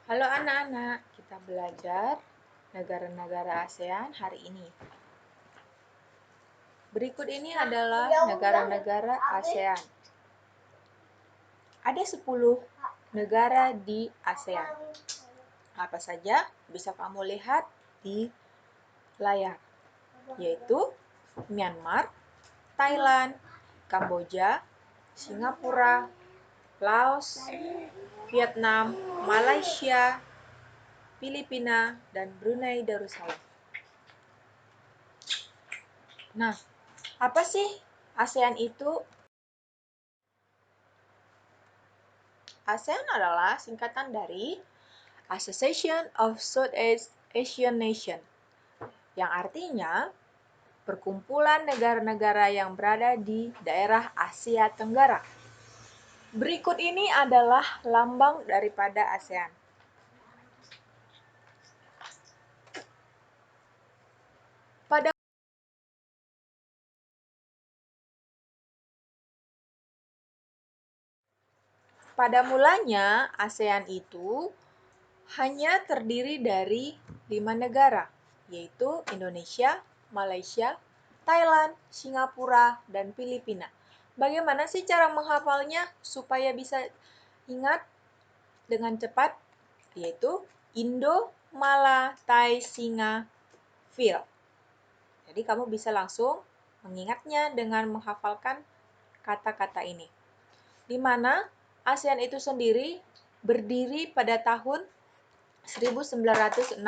Halo anak-anak, kita belajar negara-negara ASEAN hari ini. Berikut ini adalah negara-negara ASEAN. Ada 10 negara di ASEAN. Apa saja bisa kamu lihat di layar, yaitu Myanmar, Thailand, Kamboja, Singapura, Laos, Vietnam, Malaysia, Filipina, dan Brunei Darussalam. Nah, apa sih ASEAN itu? ASEAN adalah singkatan dari Association of Southeast Asian Nations, yang artinya perkumpulan negara-negara yang berada di daerah Asia Tenggara. Berikut ini adalah lambang daripada ASEAN. Pada mulanya, ASEAN itu hanya terdiri dari 5 negara, yaitu Indonesia, Malaysia, Thailand, Singapura, dan Filipina. Bagaimana sih cara menghafalnya supaya bisa ingat dengan cepat? Yaitu Indo, Mala, Thai, Singa, Fil. Jadi kamu bisa langsung mengingatnya dengan menghafalkan kata-kata ini. Di mana ASEAN itu sendiri berdiri pada tahun 1967.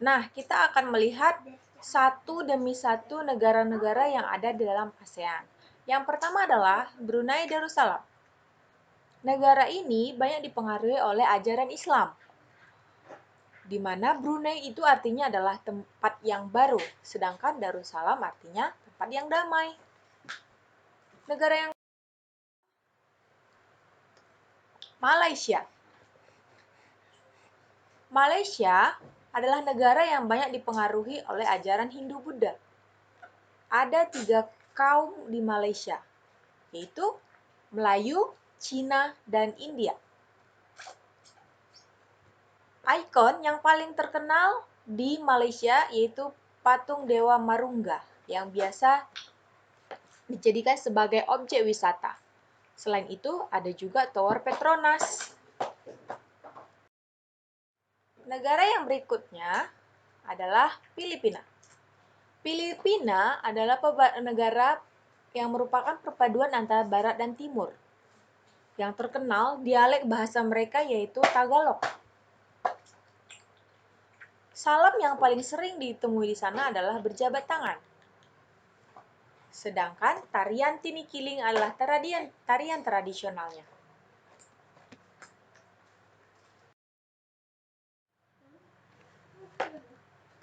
Nah, kita akan melihat satu demi satu negara-negara yang ada di dalam ASEAN. Yang pertama adalah Brunei Darussalam. Negara ini banyak dipengaruhi oleh ajaran Islam, di mana Brunei itu artinya adalah tempat yang baru, sedangkan Darussalam artinya tempat yang damai. Negara yang Malaysia. Malaysia adalah negara yang banyak dipengaruhi oleh ajaran Hindu-Buddha. Ada 3 kaum di Malaysia, yaitu Melayu, Cina, dan India. Ikon yang paling terkenal di Malaysia yaitu patung Dewa Marungga yang biasa dijadikan sebagai objek wisata. Selain itu, ada juga Tower Petronas. Negara yang berikutnya adalah Filipina. Filipina adalah negara yang merupakan perpaduan antara barat dan timur. Yang terkenal dialek bahasa mereka yaitu Tagalog. Salam yang paling sering ditemui di sana adalah berjabat tangan. Sedangkan tarian tinikiling adalah tarian tradisionalnya.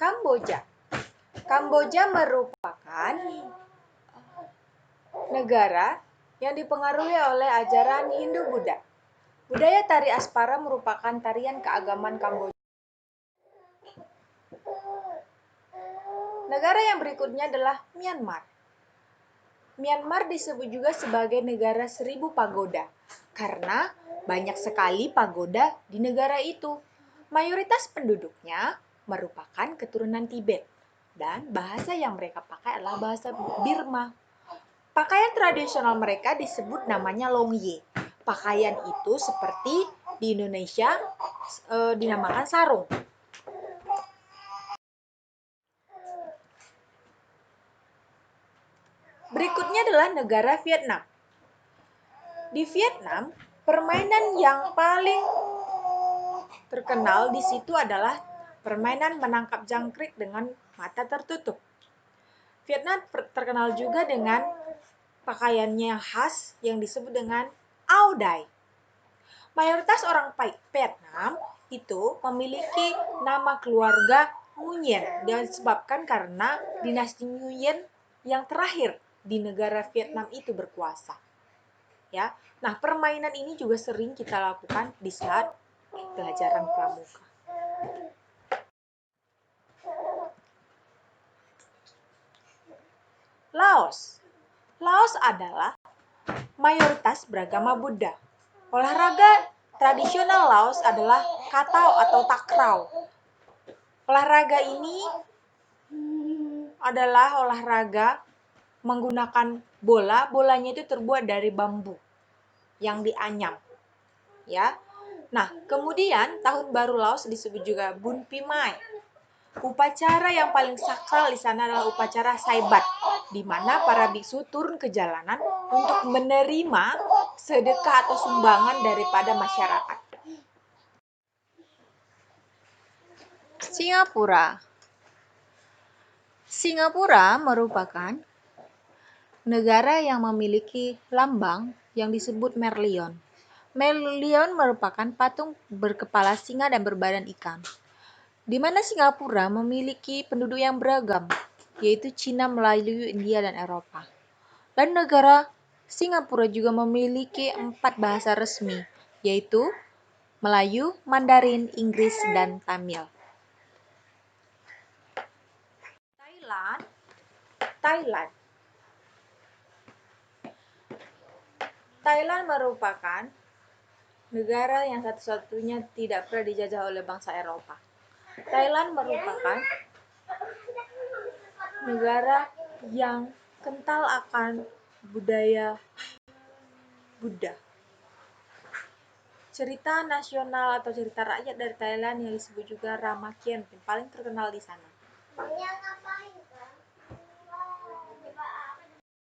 Kamboja. Kamboja merupakan negara yang dipengaruhi oleh ajaran Hindu-Buddha. Budaya tari Aspara merupakan tarian keagamaan Kamboja. Negara yang berikutnya adalah Myanmar. Myanmar disebut juga sebagai negara 1000 pagoda karena banyak sekali pagoda di negara itu. Mayoritas penduduknya merupakan keturunan Tibet dan bahasa yang mereka pakai adalah bahasa Burma. Pakaian tradisional mereka disebut namanya longye. Pakaian itu seperti di Indonesia dinamakan sarung. Berikutnya adalah negara Vietnam. Di Vietnam, permainan yang paling terkenal di situ adalah permainan menangkap jangkrik dengan mata tertutup. Vietnam terkenal juga dengan pakaiannya yang khas yang disebut dengan Áo Dai. Mayoritas orang Vietnam itu memiliki nama keluarga Nguyen disebabkan karena dinasti Nguyen yang terakhir di negara Vietnam itu berkuasa. Ya. Nah, permainan ini juga sering kita lakukan di saat pelajaran pramuka. Laos. Laos adalah mayoritas beragama Buddha. Olahraga tradisional Laos adalah katao atau takraw. Olahraga ini adalah olahraga menggunakan bolanya itu terbuat dari bambu yang dianyam. Ya. Nah, kemudian tahun baru Laos disebut juga Bun Pi Mai. Upacara yang paling sakral di sana adalah upacara Saibat, di mana para biksu turun ke jalanan untuk menerima sedekah atau sumbangan daripada masyarakat. Singapura merupakan negara yang memiliki lambang yang disebut Merlion. Merlion merupakan patung berkepala singa dan berbadan ikan. Di mana Singapura memiliki penduduk yang beragam, yaitu Cina, Melayu, India, dan Eropa. Dan negara Singapura juga memiliki 4 bahasa resmi, yaitu Melayu, Mandarin, Inggris, dan Tamil. Thailand merupakan negara yang satu-satunya tidak pernah dijajah oleh bangsa Eropa. Thailand merupakan negara yang kental akan budaya Buddha. Cerita nasional atau cerita rakyat dari Thailand yang disebut juga Ramakien, yang paling terkenal di sana.